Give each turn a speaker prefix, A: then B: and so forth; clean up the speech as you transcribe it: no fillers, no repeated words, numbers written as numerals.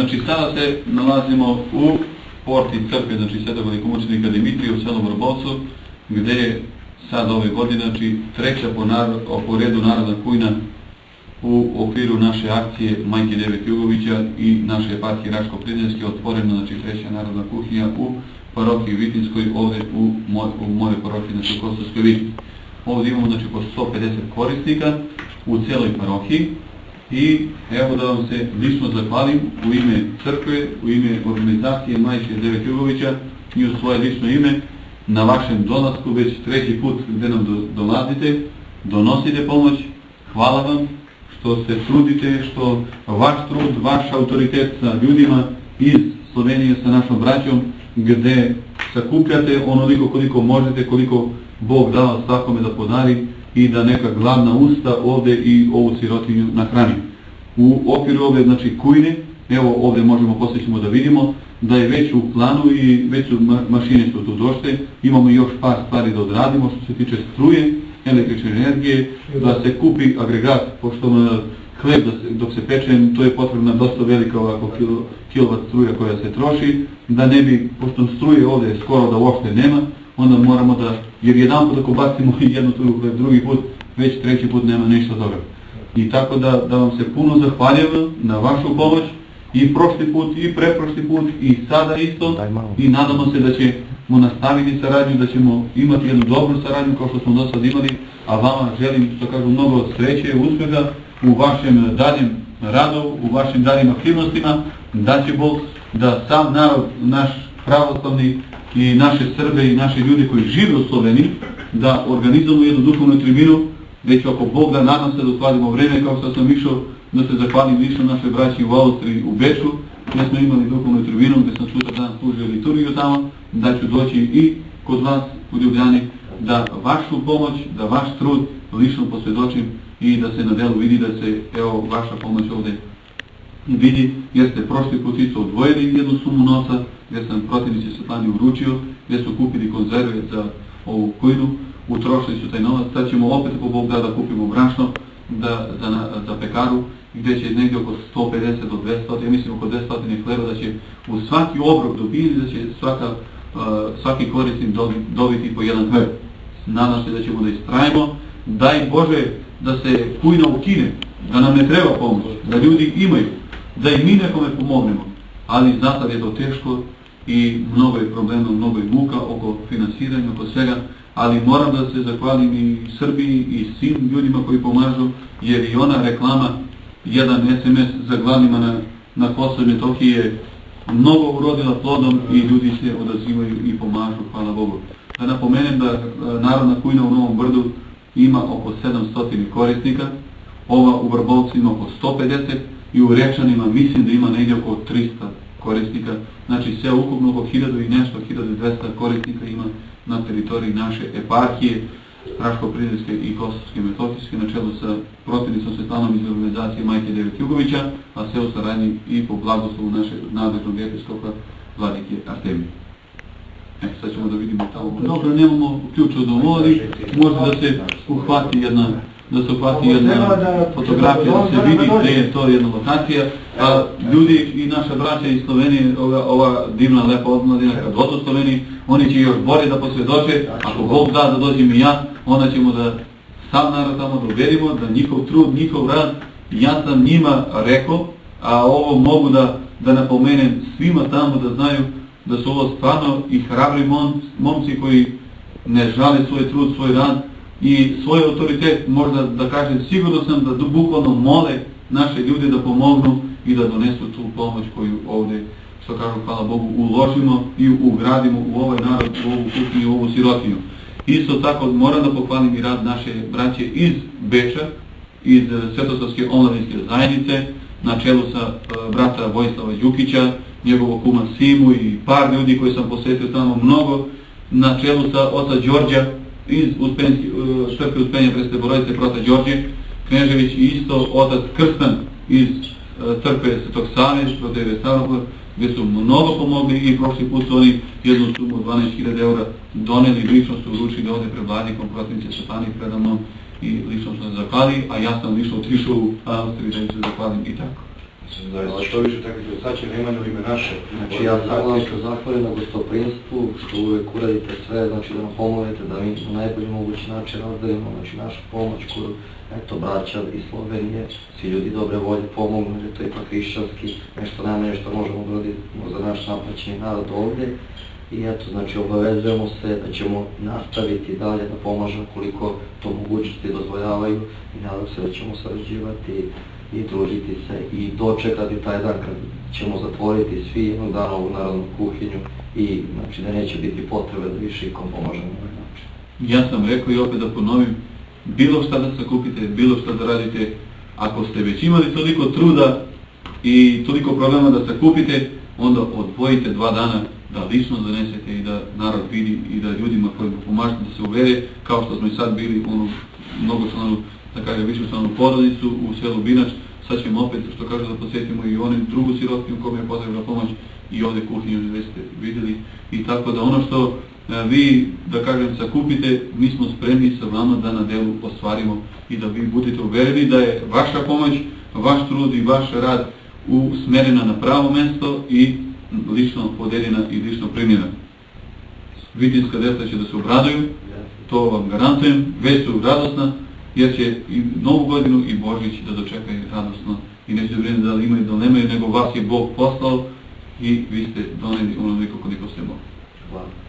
A: Znači, sada se nalazimo u porti crkve, znači Svetog velikomučenika Dimitrija u selu Vrbovcu, gdje je sad ove godine, znači treća po redu narodna kujna u okviru naše akcije Majke Deve Jugovića i naše eparhije Raško-Prizrenske otvorena, znači treća narodna kuhinja u parohiji Vitinskoj, ovdje u moje parohiji, znači u Kosovskoj Vitini. Ovdje imamo znači po 150 korisnika u cijeloj parohiji i evo da vam se lično zahvalim u ime crkve, u ime organizacije Majke Deve Jugovića i u svoje lično ime na vašem dolasku, već treći put gdje nam dolazite, donosite pomoć. Hvala vam što se trudite, što vaš trud, vaš autoritet sa ljudima iz Slovenije, sa našom braćom, gdje sakupljate onoliko koliko možete, koliko Bog dao svakome da podari i da neka gladna usta ovdje i ovu sirotinju nahrani. U okviru ove znači kujne, evo ovdje možemo poslije da vidimo da je već u planu i već su mašine su tu došle, imamo još par stvari da odradimo što se tiče struje, električne energije, da se kupi agregat, pošto hleb dok se peče, to je potrebna dosta velika ovako kilovat struja koja se troši, da ne bi, pošto struje ovdje skoro da uopšte nema, onda moramo da, jer jedan put ako bacimo jednu struju hleb, drugi put, već treći put nema ništa toga. I tako da vam se puno zahvaljujem na vašu pomoć, i prošli put, i preprošli put, i sada isto, i nadamo se da ćemo nastaviti saradnju, da ćemo imati jednu dobru saradnju kao što smo do sad imali, a vama želim, što kažu, mnogo sreće, uspjeha u vašem daljem radu, u vašim daljim aktivnostima, da će Bog da sam narod, naš pravoslavni i naše Srbe i naši ljudi koji žive u Sloveniji, da organizujemo jednu duhovnu tribinu, već ako Bog da, nadam se da uskladimo vreme, kao što sam išao, da se zahvalim lično naše braći u Austriji, u Beču, gdje smo imali duhovnu tribinu, gdje sam sutra dan služio liturgiju tamo, da ću doći i kod vas u Ljubljani, da vašu pomoć, da vaš trud lično posvjedočim i da se na delu vidi da se, evo, vaša pomoć ovdje vidi, jer ste prošli put isto odvojili jednu sumu novca, gdje sam protivnici Svetlani uručio, gdje su kupili konzerve za ovu kujnu, utrošili su taj novac, sad ćemo opet po Bog da kupimo brašno za pekaru, gdje će negdje oko 150 do 200, ja mislim oko 200 hleba, da će u svaki obrok dobiti, da će svaki korisnik dobiti po jedan hleb. Nadam se da ćemo da istrajimo, daj Bože da se kujna ukine, da nam ne treba pomoć, da ljudi imaju, da i mi nekome pomognemo, ali zasad je to teško i mnogo je problema, mnogo je muka oko finansiranja, oko svega, ali moram da se zahvalim i Srbiji i svim ljudima koji pomažu, jer i ona reklama, jedan SMS za gladnima na Kosovo i Metohiji je mnogo urodila plodom i ljudi se odazivaju i pomažu, hvala Bogu. Da napomenem da Narodna kujna u Novom Brdu ima oko 700 korisnika, ova u Vrbovcu ima oko 150 i u Rečanima mislim da ima negdje oko 300 korisnika, znači sve ukupno oko 1000 i nešto, 1200 korisnika ima na teritoriji naše eparhije Raško-Prizrenske i Kosovske Metohijske, na čelu sa protivnicom Svetlanom iz organizacije Majke Deve Jugovića, a sve u saradnji i po blagoslovu našeg nadležnog episkopa Vladike Artemije. Sad ćemo da vidimo tamo. Dobro, nemamo ključ od omori, možda da se uhvati jedna fotografija, da se vidi gdje je to jedna lokacija. A ljudi i naša braća iz Slovenije, ova divna, lepa omladina, kad odu u Sloveniji, oni će još bolje da posvjedoče, ako Bog da dođem i ja, onda ćemo da sam narod tamo da uverimo, da njihov trud, njihov rad, ja sam njima rekao, a ovo mogu da napomenem svima tamo da znaju da su ovo stvarno i hrabri momci koji ne žale svoj trud, svoj rad i svoj autoritet, možda da kažem, sigurno sam da bukvalno mole naše ljude da pomognu i da donesu tu pomoć koju ovdje, što kažu, hvala Bogu, uložimo i ugradimo u ovaj narod, u ovu kuhinju, u ovu sirotinju. Isto tako moram da pohvalim i rad naše braće iz Beča, iz Svetosavske omladinske zajednice, na čelu sa brata Vojislava Đukića, njegovog kuma Simu i par ljudi koji sam posjetio tamo mnogo, na čelu sa oca Đorđa iz Štrpke Uspenja Preste Borovice, prota Đorđe Knežević i isto otac Krstan iz crkve Svetog Save, prote Vestavnog, gdje su mnogo pomogli i prošli put su oni jednu sumu od 12.000 eura doneli, lično su uručili ovdje pred vladnikom protivnice Šatani predamnom i lično su nas zahvali, a ja sam lično otišao u Austriju da im se zahvalim i tako.
B: Što više takvih dostaća nemaju ime naše.
C: Znači ja samo vam što zahvalim na gostoprinstvu, što uvek uradite sve, znači da nam pomožete, da mi na najbolji mogući način razdelimo znači, našu pomoć koju, eto, braća iz Slovenije, svi ljudi dobre volje pomognu, jer to je ipak hrišćanski, nešto najmanje što možemo uraditi za naš naplaćeni narod ovdje. I eto, znači obavezujemo se da ćemo nastaviti dalje da pomažemo koliko to mogućnosti dozvoljavaju i nadam se da ćemo sarađivati i družiti se i dočekati taj dan kad ćemo zatvoriti svi jednog dana ovu narodnu kuhinju i znači da neće biti potrebe da više ikom pomožemo na ovaj način.
A: Ja sam rekao i opet da ponovim, bilo šta da sakupite, bilo šta da radite, ako ste već imali toliko truda i toliko problema da sakupite, onda odvojite 2 dana da lično donesete i da narod vidi i da ljudima kojima pomažete da se uvere, kao što smo i sad bili u mnogočlanu, da kažem, višečlanu porodicu u selu Binač, sad ćemo opet, što kaže, da posjetimo i onu drugu sirotkinju kojom je potrebna pomoć i ovdje kuhinju gdje ste vidjeli. I tako da ono što vi, da kažem, sakupite, mi smo spremni sa vama da na delu ostvarimo i da vi budete uvereni da je vaša pomoć, vaš trud i vaš rad usmerena na pravo mjesto i lično podeljena i lično primljena. Vitinska deca će da se obraduju, to vam garantujem, već su radosna, jer će i Novu godinu i Božić da dočekaju radosno i neće da brine da li imaju, da li nemaju, nego vas je Bog poslao i vi ste doneli onoliko koliko ste mogli.
C: Hvala.